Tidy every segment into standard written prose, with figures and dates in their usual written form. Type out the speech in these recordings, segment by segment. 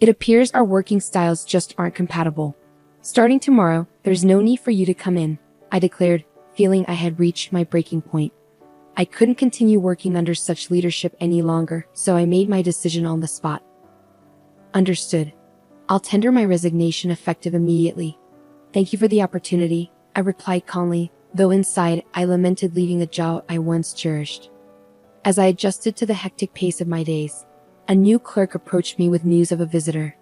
It appears our working styles just aren't compatible. Starting tomorrow, there's no need for you to come in, I declared, feeling I had reached my breaking point. I couldn't continue working under such leadership any longer, so I made my decision on the spot. Understood. I'll tender my resignation effective immediately. Thank you for the opportunity, I replied calmly, though inside I lamented leaving a job I once cherished. As I adjusted to the hectic pace of my days, a new clerk approached me with news of a visitor.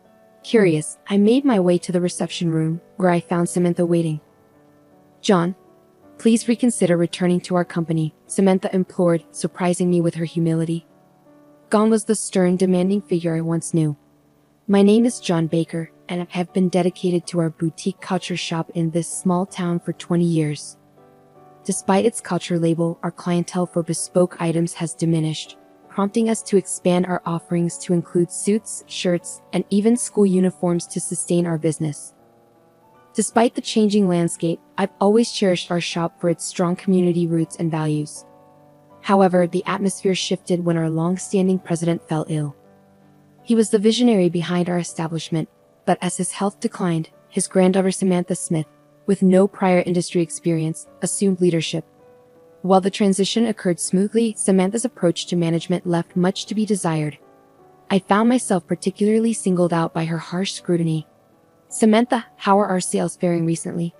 Curious, I made my way to the reception room, where I found Samantha waiting. John, please reconsider returning to our company, Samantha implored, surprising me with her humility. Gone was the stern, demanding figure I once knew. My name is John Baker, and I have been dedicated to our boutique couture shop in this small town for 20 years. Despite its couture label, our clientele for bespoke items has diminished, prompting us to expand our offerings to include suits, shirts, and even school uniforms to sustain our business. Despite the changing landscape, I've always cherished our shop for its strong community roots and values. However, the atmosphere shifted when our long-standing president fell ill. He was the visionary behind our establishment, but as his health declined, his granddaughter Samantha Smith, with no prior industry experience, assumed leadership. While the transition occurred smoothly, Samantha's approach to management left much to be desired. I found myself particularly singled out by her harsh scrutiny. Samantha, how are our sales faring recently?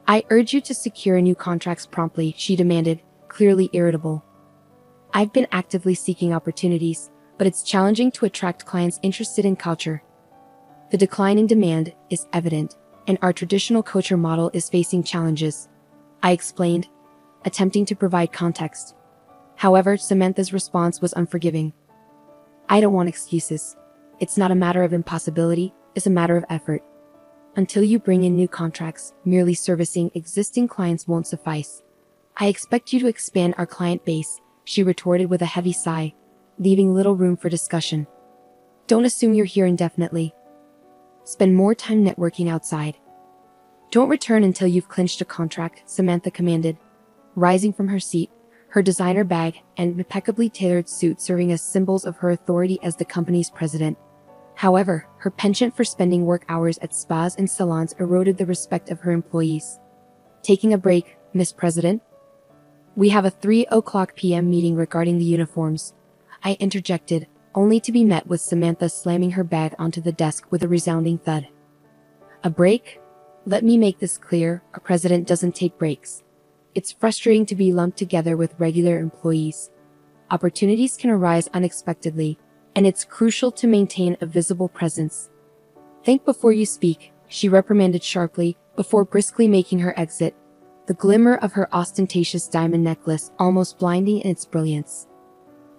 I urge you to secure new contracts promptly, she demanded, clearly irritable. I've been actively seeking opportunities, but it's challenging to attract clients interested in culture. The decline in demand is evident, and our traditional couture model is facing challenges, I explained, attempting to provide context. However, Samantha's response was unforgiving. I don't want excuses. It's not a matter of impossibility, it's a matter of effort. Until you bring in new contracts, merely servicing existing clients won't suffice. I expect you to expand our client base, she retorted with a heavy sigh, leaving little room for discussion. Don't assume you're here indefinitely. Spend more time networking outside. Don't return until you've clinched a contract, Samantha commanded, rising from her seat, her designer bag and impeccably tailored suit serving as symbols of her authority as the company's president. However, her penchant for spending work hours at spas and salons eroded the respect of her employees. Taking a break, Miss President? We have a 3:00 p.m. meeting regarding the uniforms, I interjected, only to be met with Samantha slamming her bag onto the desk with a resounding thud. A break? Let me make this clear, a president doesn't take breaks. It's frustrating to be lumped together with regular employees. Opportunities can arise unexpectedly, and it's crucial to maintain a visible presence. Think before you speak, she reprimanded sharply, before briskly making her exit, the glimmer of her ostentatious diamond necklace almost blinding in its brilliance.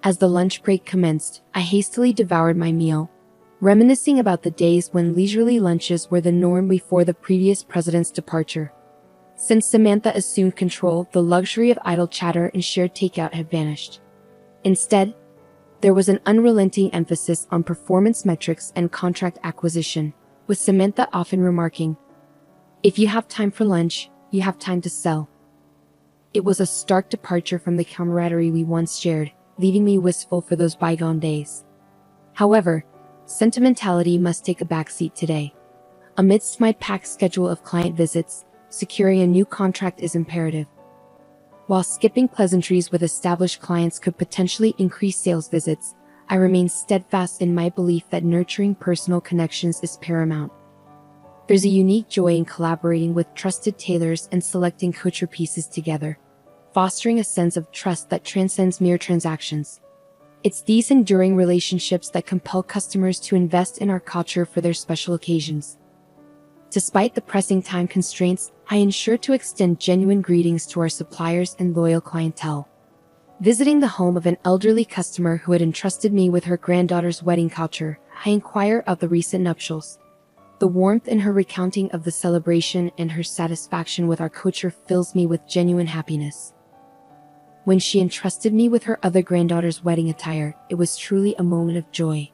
As the lunch break commenced, I hastily devoured my meal, reminiscing about the days when leisurely lunches were the norm before the previous president's departure. Since Samantha assumed control, the luxury of idle chatter and shared takeout had vanished. Instead, there was an unrelenting emphasis on performance metrics and contract acquisition, with Samantha often remarking, "If you have time for lunch, you have time to sell." It was a stark departure from the camaraderie we once shared, leaving me wistful for those bygone days. However, sentimentality must take a backseat today. Amidst my packed schedule of client visits, securing a new contract is imperative. While skipping pleasantries with established clients could potentially increase sales visits, I remain steadfast in my belief that nurturing personal connections is paramount. There's a unique joy in collaborating with trusted tailors and selecting couture pieces together, fostering a sense of trust that transcends mere transactions. It's these enduring relationships that compel customers to invest in our culture for their special occasions. Despite the pressing time constraints, I ensure to extend genuine greetings to our suppliers and loyal clientele. Visiting the home of an elderly customer who had entrusted me with her granddaughter's wedding couture, I inquire of the recent nuptials. The warmth in her recounting of the celebration and her satisfaction with our couture fills me with genuine happiness. When she entrusted me with her other granddaughter's wedding attire, it was truly a moment of joy.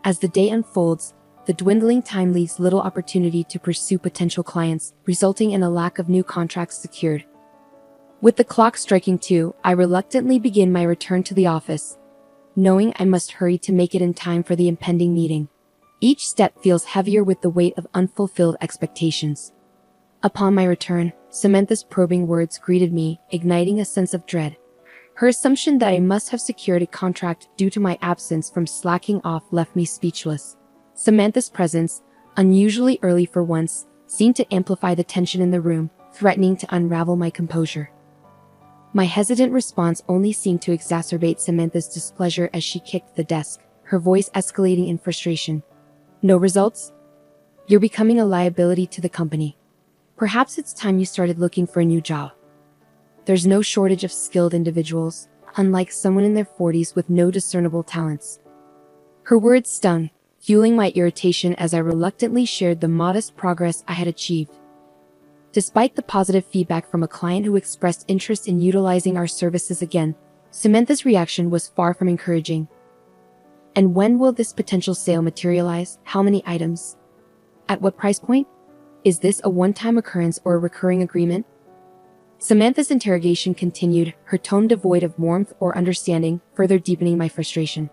As the day unfolds, the dwindling time leaves little opportunity to pursue potential clients, resulting in a lack of new contracts secured. With the clock striking 2, I reluctantly begin my return to the office, knowing I must hurry to make it in time for the impending meeting. Each step feels heavier with the weight of unfulfilled expectations. Upon my return, Samantha's probing words greeted me, igniting a sense of dread. Her assumption that I must have secured a contract due to my absence from slacking off left me speechless. Samantha's presence, unusually early for once, seemed to amplify the tension in the room, threatening to unravel my composure. My hesitant response only seemed to exacerbate Samantha's displeasure as she kicked the desk, her voice escalating in frustration. No results? You're becoming a liability to the company. Perhaps it's time you started looking for a new job. There's no shortage of skilled individuals, unlike someone in their 40s with no discernible talents. Her words stung, fueling my irritation as I reluctantly shared the modest progress I had achieved. Despite the positive feedback from a client who expressed interest in utilizing our services again, Samantha's reaction was far from encouraging. And when will this potential sale materialize? How many items? At what price point? Is this a one-time occurrence or a recurring agreement? Samantha's interrogation continued, her tone devoid of warmth or understanding, further deepening my frustration.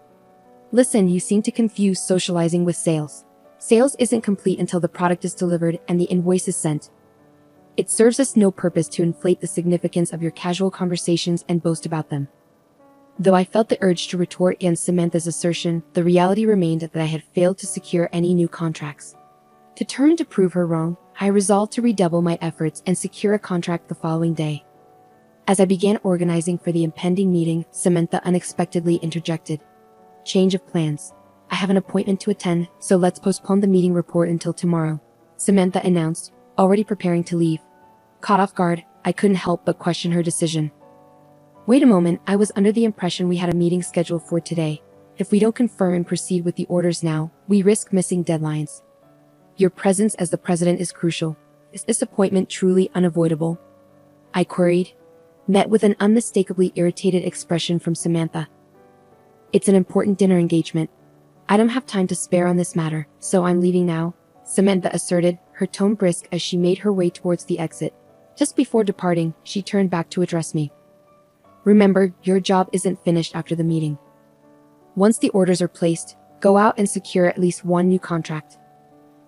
Listen, you seem to confuse socializing with sales. Sales isn't complete until the product is delivered and the invoice is sent. It serves us no purpose to inflate the significance of your casual conversations and boast about them. Though I felt the urge to retort against Samantha's assertion, the reality remained that I had failed to secure any new contracts. Determined to prove her wrong, I resolved to redouble my efforts and secure a contract the following day. As I began organizing for the impending meeting, Samantha unexpectedly interjected. Change of plans. I have an appointment to attend, so let's postpone the meeting report until tomorrow, Samantha announced, already preparing to leave. Caught off guard, I couldn't help but question her decision. Wait a moment, I was under the impression we had a meeting scheduled for today. If we don't confirm and proceed with the orders now, we risk missing deadlines. Your presence as the president is crucial. Is this appointment truly unavoidable? I queried, met with an unmistakably irritated expression from Samantha. It's an important dinner engagement. I don't have time to spare on this matter, so I'm leaving now, Samantha asserted, her tone brisk as she made her way towards the exit. Just before departing, she turned back to address me. Remember, your job isn't finished after the meeting. Once the orders are placed, go out and secure at least one new contract.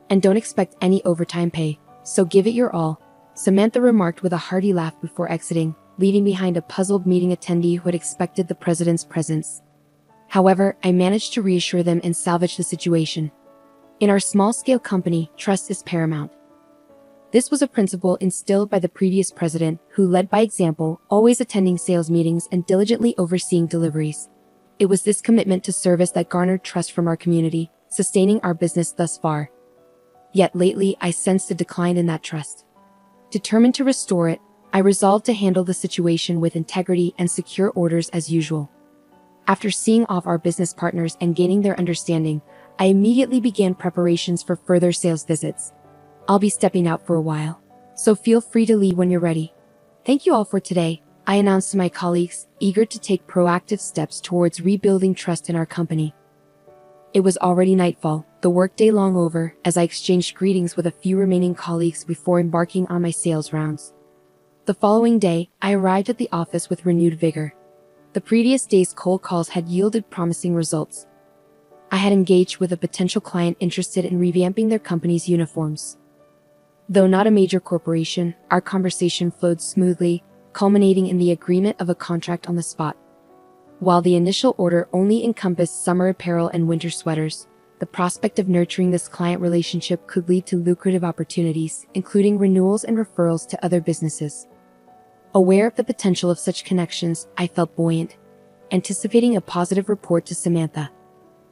And don't expect any overtime pay, so give it your all, Samantha remarked with a hearty laugh before exiting, leaving behind a puzzled meeting attendee who had expected the president's presence. However, I managed to reassure them and salvage the situation. In our small-scale company, trust is paramount. This was a principle instilled by the previous president, who led by example, always attending sales meetings and diligently overseeing deliveries. It was this commitment to service that garnered trust from our community, sustaining our business thus far. Yet lately, I sensed a decline in that trust. Determined to restore it, I resolved to handle the situation with integrity and secure orders as usual. After seeing off our business partners and gaining their understanding, I immediately began preparations for further sales visits. I'll be stepping out for a while, so feel free to leave when you're ready. Thank you all for today, I announced to my colleagues, eager to take proactive steps towards rebuilding trust in our company. It was already nightfall, the workday long over, as I exchanged greetings with a few remaining colleagues before embarking on my sales rounds. The following day, I arrived at the office with renewed vigor. The previous day's cold calls had yielded promising results. I had engaged with a potential client interested in revamping their company's uniforms. Though not a major corporation, our conversation flowed smoothly, culminating in the agreement of a contract on the spot. While the initial order only encompassed summer apparel and winter sweaters, the prospect of nurturing this client relationship could lead to lucrative opportunities, including renewals and referrals to other businesses. Aware of the potential of such connections, I felt buoyant, anticipating a positive report to Samantha.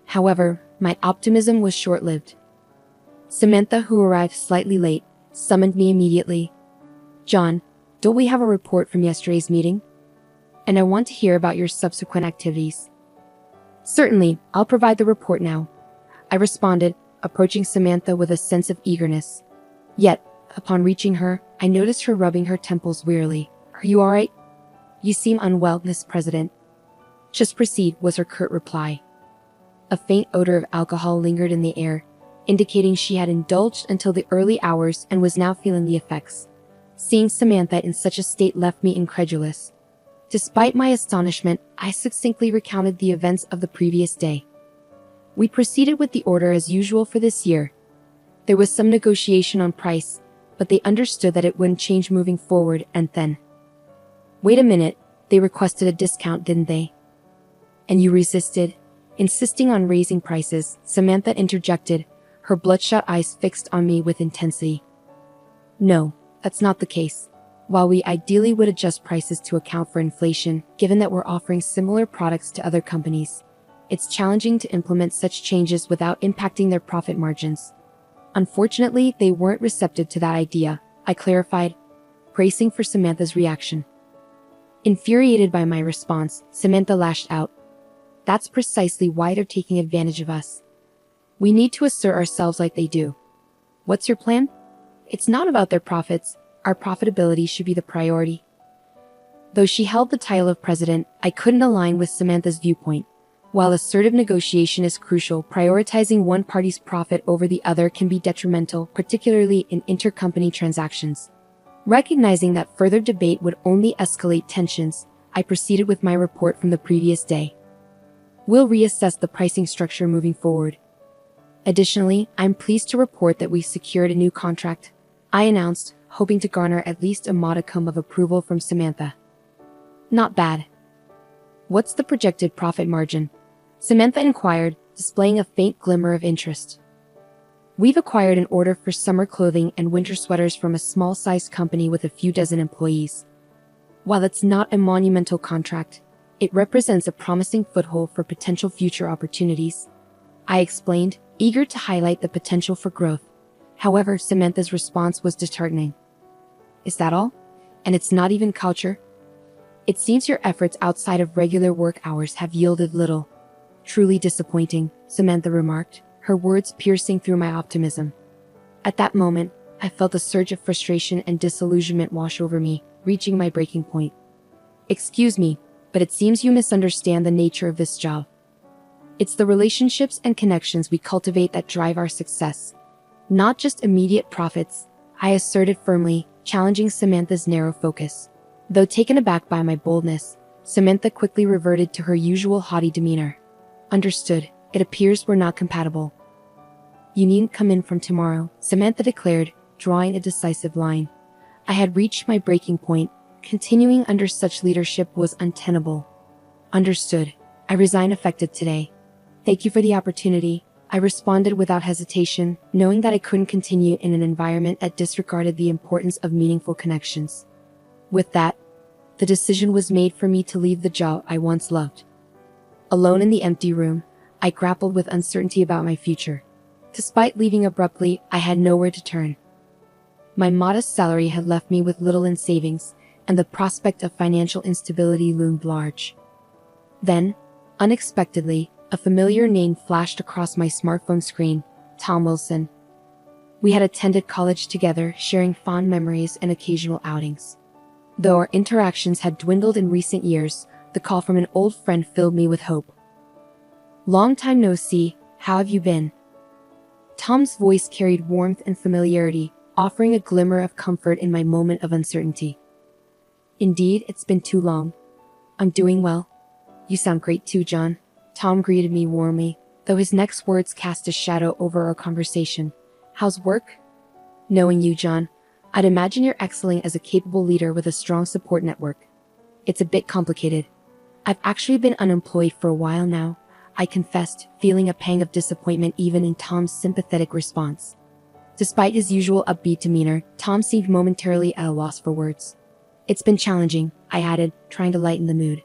However, my optimism was short-lived. Samantha, who arrived slightly late, summoned me immediately. John, don't we have a report from yesterday's meeting? And I want to hear about your subsequent activities. Certainly, I'll provide the report now, I responded, approaching Samantha with a sense of eagerness. Yet, upon reaching her, I noticed her rubbing her temples wearily. Are you all right? You seem unwell, Miss President. Just proceed, was her curt reply. A faint odor of alcohol lingered in the air, indicating she had indulged until the early hours and was now feeling the effects. Seeing Samantha in such a state left me incredulous. Despite my astonishment, I succinctly recounted the events of the previous day. We proceeded with the order as usual for this year. There was some negotiation on price, but they understood that it wouldn't change moving forward, and then... Wait a minute, they requested a discount, didn't they? And you resisted, insisting on raising prices, Samantha interjected, her bloodshot eyes fixed on me with intensity. No, that's not the case. While we ideally would adjust prices to account for inflation, given that we're offering similar products to other companies, it's challenging to implement such changes without impacting their profit margins. Unfortunately, they weren't receptive to that idea, I clarified, bracing for Samantha's reaction. Infuriated by my response, Samantha lashed out. That's precisely why they're taking advantage of us. We need to assert ourselves like they do. What's your plan? It's not about their profits. Our profitability should be the priority. Though she held the title of president, I couldn't align with Samantha's viewpoint. While assertive negotiation is crucial, prioritizing one party's profit over the other can be detrimental, particularly in intercompany transactions. Recognizing that further debate would only escalate tensions, I proceeded with my report from the previous day. We'll reassess the pricing structure moving forward. Additionally, I'm pleased to report that we secured a new contract, I announced, hoping to garner at least a modicum of approval from Samantha. Not bad. What's the projected profit margin? Samantha inquired, displaying a faint glimmer of interest. We've acquired an order for summer clothing and winter sweaters from a small-sized company with a few dozen employees. While it's not a monumental contract, it represents a promising foothold for potential future opportunities, I explained, eager to highlight the potential for growth. However, Samantha's response was disheartening. Is that all? And it's not even culture? It seems your efforts outside of regular work hours have yielded little. Truly disappointing, Samantha remarked, her words piercing through my optimism. At that moment, I felt a surge of frustration and disillusionment wash over me, reaching my breaking point. Excuse me, but it seems you misunderstand the nature of this job. It's the relationships and connections we cultivate that drive our success, not just immediate profits, I asserted firmly, challenging Samantha's narrow focus. Though taken aback by my boldness, Samantha quickly reverted to her usual haughty demeanor. Understood, it appears we're not compatible. You needn't come in from tomorrow, Samantha declared, drawing a decisive line. I had reached my breaking point. Continuing under such leadership was untenable. Understood. I resign effective today. Thank you for the opportunity, I responded without hesitation, knowing that I couldn't continue in an environment that disregarded the importance of meaningful connections. With that, the decision was made for me to leave the job I once loved. Alone in the empty room, I grappled with uncertainty about my future. Despite leaving abruptly, I had nowhere to turn. My modest salary had left me with little in savings, and the prospect of financial instability loomed large. Then, unexpectedly, a familiar name flashed across my smartphone screen, Tom Wilson. We had attended college together, sharing fond memories and occasional outings. Though our interactions had dwindled in recent years, the call from an old friend filled me with hope. Long time no see, how have you been? Tom's voice carried warmth and familiarity, offering a glimmer of comfort in my moment of uncertainty. Indeed, it's been too long. I'm doing well. You sound great too, John. Tom greeted me warmly, though his next words cast a shadow over our conversation. How's work? Knowing you, John, I'd imagine you're excelling as a capable leader with a strong support network. It's a bit complicated. I've actually been unemployed for a while now, I confessed, feeling a pang of disappointment even in Tom's sympathetic response. Despite his usual upbeat demeanor, Tom seemed momentarily at a loss for words. It's been challenging, I added, trying to lighten the mood.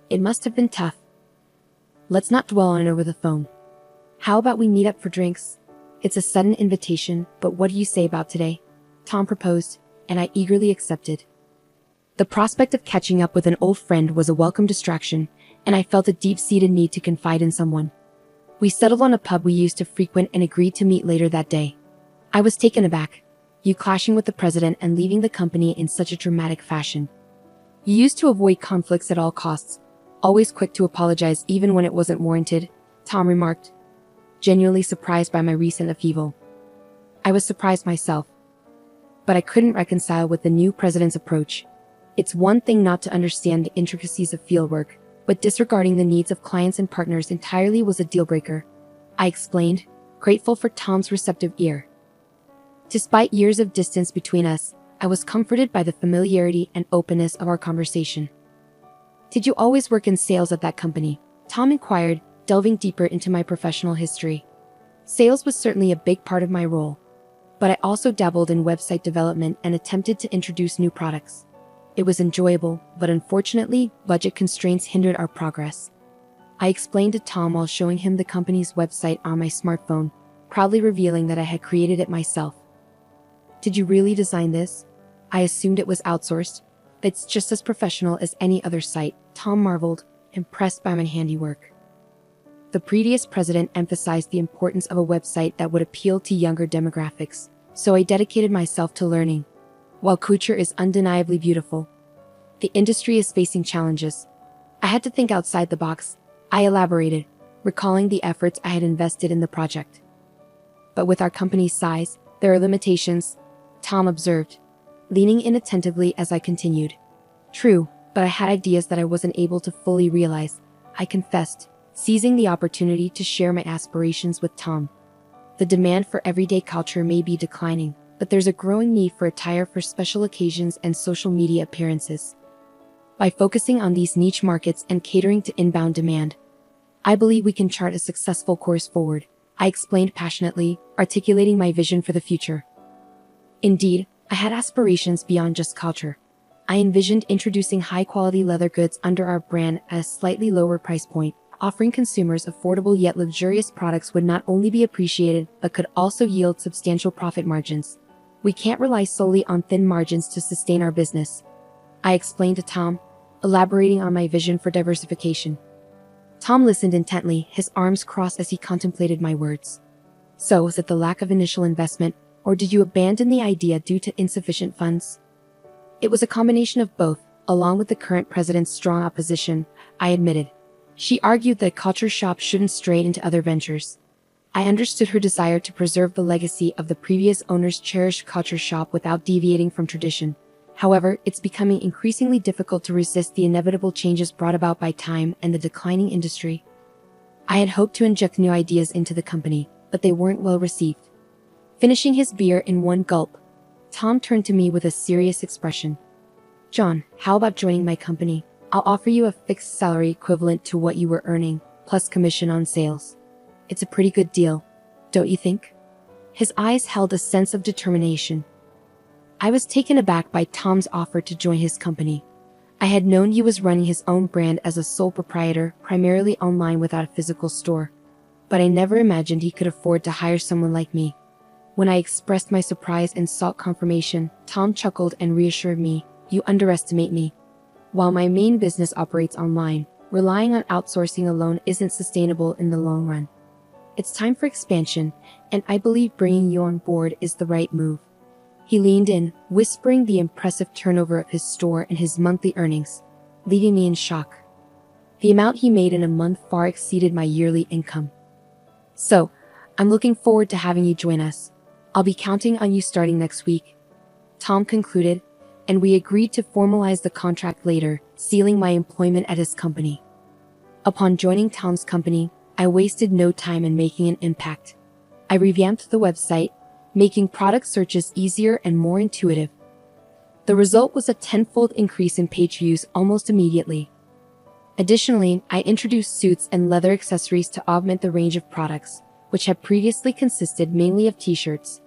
It must have been tough. Let's not dwell on it over the phone. How about we meet up for drinks? It's a sudden invitation, but what do you say about today? Tom proposed, and I eagerly accepted. The prospect of catching up with an old friend was a welcome distraction, and I felt a deep-seated need to confide in someone. We settled on a pub we used to frequent and agreed to meet later that day. I was taken aback, you clashing with the president and leaving the company in such a dramatic fashion. You used to avoid conflicts at all costs, always quick to apologize even when it wasn't warranted, Tom remarked, genuinely surprised by my recent upheaval. I was surprised myself, but I couldn't reconcile with the new president's approach. It's one thing not to understand the intricacies of fieldwork, but disregarding the needs of clients and partners entirely was a deal-breaker. I explained, grateful for Tom's receptive ear. Despite years of distance between us, I was comforted by the familiarity and openness of our conversation. Did you always work in sales at that company? Tom inquired, delving deeper into my professional history. Sales was certainly a big part of my role, but I also dabbled in website development and attempted to introduce new products. It was enjoyable, but unfortunately, budget constraints hindered our progress. I explained to Tom while showing him the company's website on my smartphone, proudly revealing that I had created it myself. Did you really design this? I assumed it was outsourced. It's just as professional as any other site, Tom marveled, impressed by my handiwork. The previous president emphasized the importance of a website that would appeal to younger demographics, so I dedicated myself to learning. While Couture is undeniably beautiful, the industry is facing challenges. I had to think outside the box, I elaborated, recalling the efforts I had invested in the project. But with our company's size, there are limitations, Tom observed, leaning in attentively as I continued. True, but I had ideas that I wasn't able to fully realize, I confessed, seizing the opportunity to share my aspirations with Tom. The demand for everyday culture may be declining, but there's a growing need for attire for special occasions and social media appearances. By focusing on these niche markets and catering to inbound demand, I believe we can chart a successful course forward, I explained passionately, articulating my vision for the future. Indeed, I had aspirations beyond just culture. I envisioned introducing high-quality leather goods under our brand at a slightly lower price point. Offering consumers affordable yet luxurious products would not only be appreciated, but could also yield substantial profit margins. We can't rely solely on thin margins to sustain our business, I explained to Tom, elaborating on my vision for diversification. Tom listened intently, his arms crossed as he contemplated my words. So, was it the lack of initial investment, or did you abandon the idea due to insufficient funds? It was a combination of both, along with the current president's strong opposition, I admitted. She argued that Couture Shop shouldn't stray into other ventures. I understood her desire to preserve the legacy of the previous owner's cherished Couture Shop without deviating from tradition. However, it's becoming increasingly difficult to resist the inevitable changes brought about by time and the declining industry. I had hoped to inject new ideas into the company, but they weren't well received. Finishing his beer in one gulp, Tom turned to me with a serious expression. John, how about joining my company? I'll offer you a fixed salary equivalent to what you were earning, plus commission on sales. It's a pretty good deal, don't you think? His eyes held a sense of determination. I was taken aback by Tom's offer to join his company. I had known he was running his own brand as a sole proprietor, primarily online without a physical store. But I never imagined he could afford to hire someone like me. When I expressed my surprise and sought confirmation, Tom chuckled and reassured me, "You underestimate me. While my main business operates online, relying on outsourcing alone isn't sustainable in the long run. It's time for expansion, and I believe bringing you on board is the right move." He leaned in, whispering the impressive turnover of his store and his monthly earnings, leaving me in shock. The amount he made in a month far exceeded my yearly income. "So, I'm looking forward to having you join us. I'll be counting on you starting next week," Tom concluded, and we agreed to formalize the contract later, sealing my employment at his company. Upon joining Tom's company, I wasted no time in making an impact. I revamped the website, making product searches easier and more intuitive. The result was a tenfold increase in page views almost immediately. Additionally, I introduced suits and leather accessories to augment the range of products, which had previously consisted mainly of t-shirts.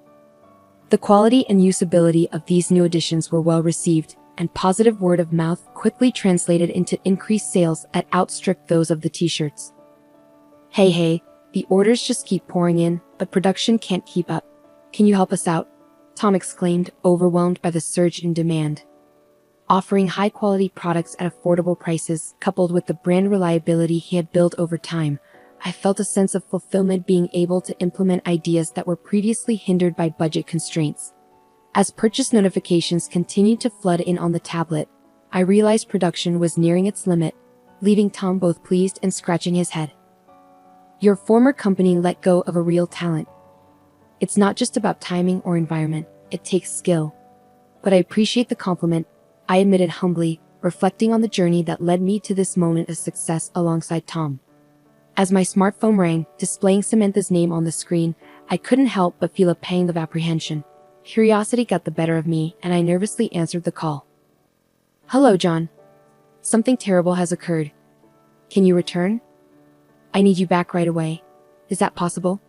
The quality and usability of these new additions were well received, and positive word of mouth quickly translated into increased sales that outstripped those of the t-shirts. Hey, the orders just keep pouring in, but production can't keep up. Can you help us out?" Tom exclaimed, overwhelmed by the surge in demand. Offering high-quality products at affordable prices, coupled with the brand reliability he had built over time, I felt a sense of fulfillment being able to implement ideas that were previously hindered by budget constraints. As purchase notifications continued to flood in on the tablet, I realized production was nearing its limit, leaving Tom both pleased and scratching his head. "Your former company let go of a real talent. It's not just about timing or environment, it takes skill. But I appreciate the compliment," I admitted humbly, reflecting on the journey that led me to this moment of success alongside Tom. As my smartphone rang, displaying Samantha's name on the screen, I couldn't help but feel a pang of apprehension. Curiosity got the better of me, and I nervously answered the call. "Hello, John. Something terrible has occurred. Can you return? I need you back right away. Is that possible?"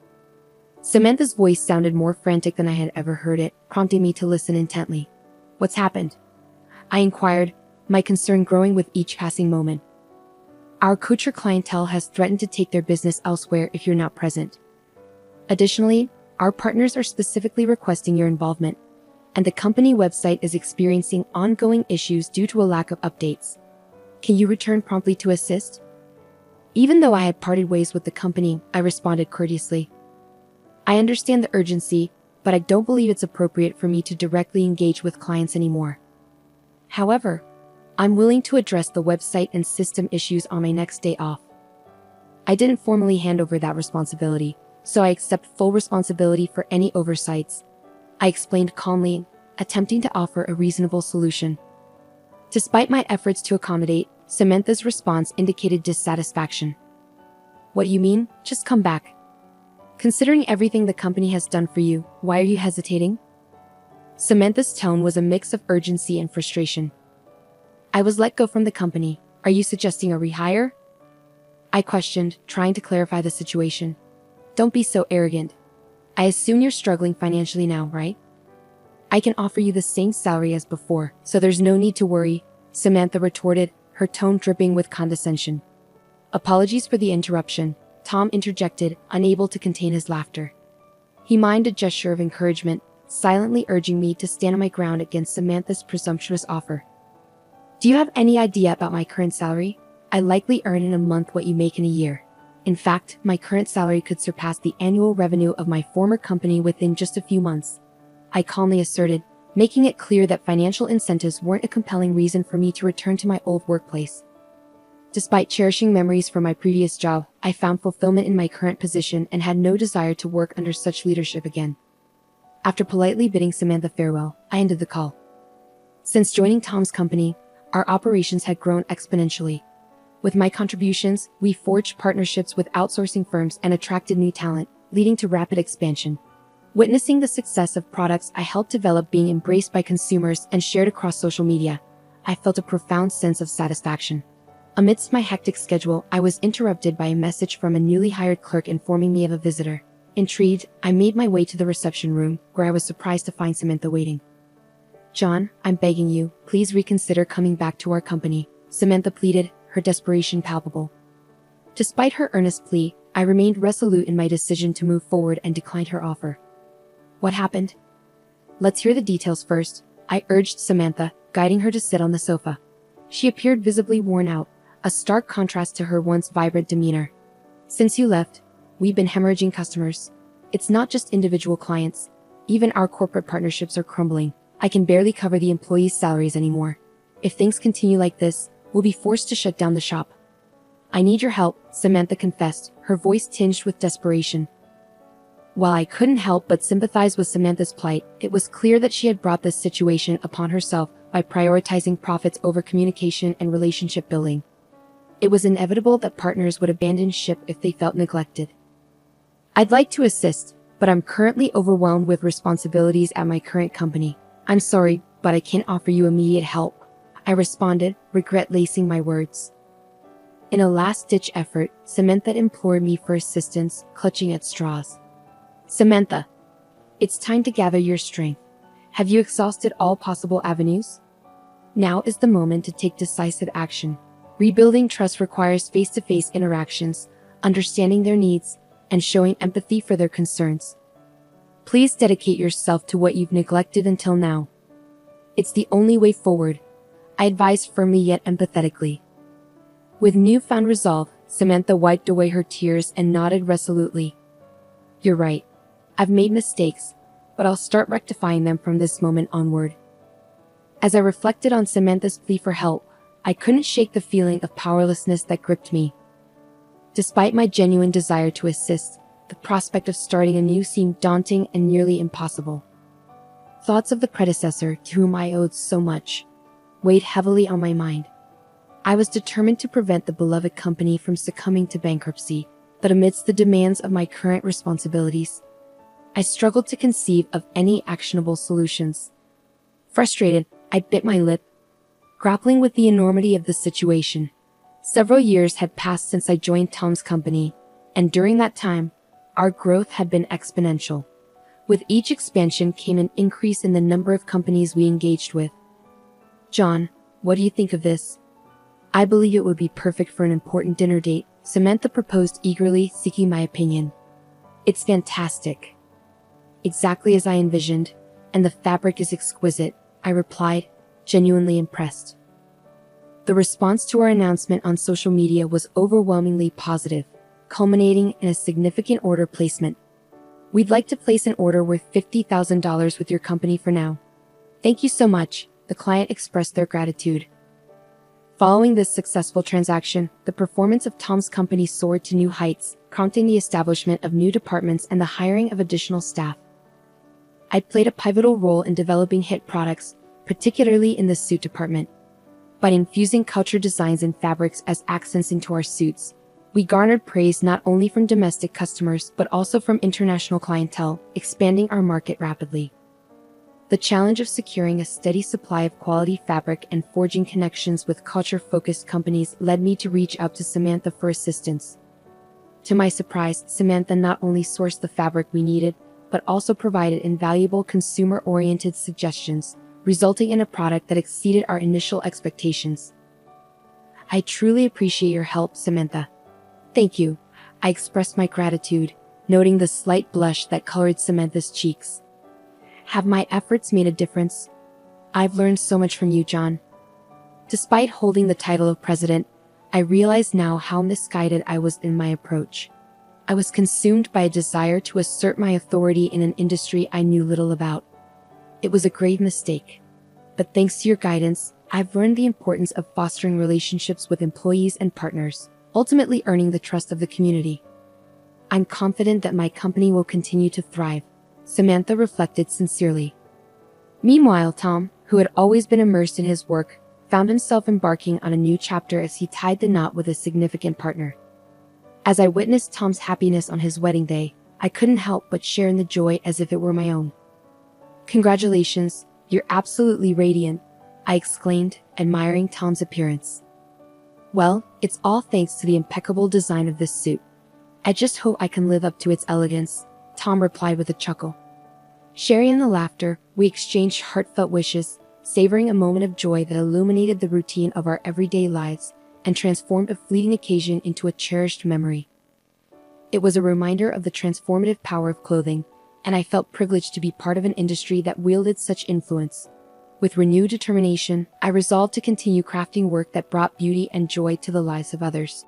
Samantha's voice sounded more frantic than I had ever heard it, prompting me to listen intently. "What's happened?" I inquired, my concern growing with each passing moment. "Our Couture clientele has threatened to take their business elsewhere if you're not present. Additionally, our partners are specifically requesting your involvement, and the company website is experiencing ongoing issues due to a lack of updates. Can you return promptly to assist?" Even though I had parted ways with the company, I responded courteously. "I understand the urgency, but I don't believe it's appropriate for me to directly engage with clients anymore. However, I'm willing to address the website and system issues on my next day off. I didn't formally hand over that responsibility, so I accept full responsibility for any oversights," I explained calmly, attempting to offer a reasonable solution. Despite my efforts to accommodate, Samantha's response indicated dissatisfaction. "What do you mean? Just come back. Considering everything the company has done for you, why are you hesitating?" Samantha's tone was a mix of urgency and frustration. "I was let go from the company. Are you suggesting a rehire?" I questioned, trying to clarify the situation. "Don't be so arrogant. I assume you're struggling financially now, right? I can offer you the same salary as before, so there's no need to worry," Samantha retorted, her tone dripping with condescension. "Apologies for the interruption," Tom interjected, unable to contain his laughter. He mimed a gesture of encouragement, silently urging me to stand my ground against Samantha's presumptuous offer. "Do you have any idea about my current salary? I likely earn in a month what you make in a year. In fact, my current salary could surpass the annual revenue of my former company within just a few months," I calmly asserted, making it clear that financial incentives weren't a compelling reason for me to return to my old workplace. Despite cherishing memories from my previous job, I found fulfillment in my current position and had no desire to work under such leadership again. After politely bidding Samantha farewell, I ended the call. Since joining Tom's company, our operations had grown exponentially. With my contributions, we forged partnerships with outsourcing firms and attracted new talent, leading to rapid expansion. Witnessing the success of products I helped develop being embraced by consumers and shared across social media, I felt a profound sense of satisfaction. Amidst my hectic schedule, I was interrupted by a message from a newly hired clerk informing me of a visitor. Intrigued, I made my way to the reception room, where I was surprised to find Samantha waiting. "John, I'm begging you, please reconsider coming back to our company," Samantha pleaded, her desperation palpable. Despite her earnest plea, I remained resolute in my decision to move forward and declined her offer. "What happened?" "Let's hear the details first," I urged Samantha, guiding her to sit on the sofa. She appeared visibly worn out, a stark contrast to her once vibrant demeanor. "Since you left, we've been hemorrhaging customers. It's not just individual clients. Even our corporate partnerships are crumbling. I can barely cover the employees' salaries anymore. If things continue like this, we'll be forced to shut down the shop." "I need your help," Samantha confessed, her voice tinged with desperation. While I couldn't help but sympathize with Samantha's plight, it was clear that she had brought this situation upon herself by prioritizing profits over communication and relationship building. It was inevitable that partners would abandon ship if they felt neglected. "I'd like to assist, but I'm currently overwhelmed with responsibilities at my current company. I'm sorry, but I can't offer you immediate help," I responded, regret lacing my words. In a last-ditch effort, Samantha implored me for assistance, clutching at straws. "Samantha, it's time to gather your strength. Have you exhausted all possible avenues? Now is the moment to take decisive action. Rebuilding trust requires face-to-face interactions, understanding their needs, and showing empathy for their concerns. Please dedicate yourself to what you've neglected until now. It's the only way forward," I advised firmly yet empathetically. With newfound resolve, Samantha wiped away her tears and nodded resolutely. "You're right. I've made mistakes, but I'll start rectifying them from this moment onward." As I reflected on Samantha's plea for help, I couldn't shake the feeling of powerlessness that gripped me. Despite my genuine desire to assist, the prospect of starting anew seemed daunting and nearly impossible. Thoughts of the predecessor, to whom I owed so much, weighed heavily on my mind. I was determined to prevent the beloved company from succumbing to bankruptcy, but amidst the demands of my current responsibilities, I struggled to conceive of any actionable solutions. Frustrated, I bit my lip, grappling with the enormity of the situation. Several years had passed since I joined Tom's company, and during that time, our growth had been exponential. With each expansion came an increase in the number of companies we engaged with. "John, what do you think of this?" "I believe it would be perfect for an important dinner date," Samantha proposed eagerly, seeking my opinion. "It's fantastic. Exactly as I envisioned, and the fabric is exquisite," I replied, genuinely impressed. The response to our announcement on social media was overwhelmingly positive, culminating in a significant order placement. "We'd like to place an order worth $50,000 with your company for now." "Thank you so much," the client expressed their gratitude. Following this successful transaction, the performance of Tom's company soared to new heights, prompting the establishment of new departments and the hiring of additional staff. I played a pivotal role in developing hit products, particularly in the suit department. By infusing culture designs and fabrics as accents into our suits, we garnered praise not only from domestic customers but also from international clientele, expanding our market rapidly. The challenge of securing a steady supply of quality fabric and forging connections with culture-focused companies led me to reach out to Samantha for assistance. To my surprise, Samantha not only sourced the fabric we needed, but also provided invaluable consumer-oriented suggestions, resulting in a product that exceeded our initial expectations. "I truly appreciate your help, Samantha." "Thank you," I expressed my gratitude, noting the slight blush that colored Samantha's cheeks. "Have my efforts made a difference?" "I've learned so much from you, John." Despite holding the title of president, I realize now how misguided I was in my approach. I was consumed by a desire to assert my authority in an industry I knew little about. It was a grave mistake. But thanks to your guidance, I've learned the importance of fostering relationships with employees and partners, ultimately earning the trust of the community. "I'm confident that my company will continue to thrive," Samantha reflected sincerely. Meanwhile, Tom, who had always been immersed in his work, found himself embarking on a new chapter as he tied the knot with a significant partner. As I witnessed Tom's happiness on his wedding day, I couldn't help but share in the joy as if it were my own. "Congratulations, you're absolutely radiant," I exclaimed, admiring Tom's appearance. "Well, it's all thanks to the impeccable design of this suit. I just hope I can live up to its elegance," Tom replied with a chuckle. Sharing in the laughter, we exchanged heartfelt wishes, savoring a moment of joy that illuminated the routine of our everyday lives and transformed a fleeting occasion into a cherished memory. It was a reminder of the transformative power of clothing, and I felt privileged to be part of an industry that wielded such influence. With renewed determination, I resolved to continue crafting work that brought beauty and joy to the lives of others.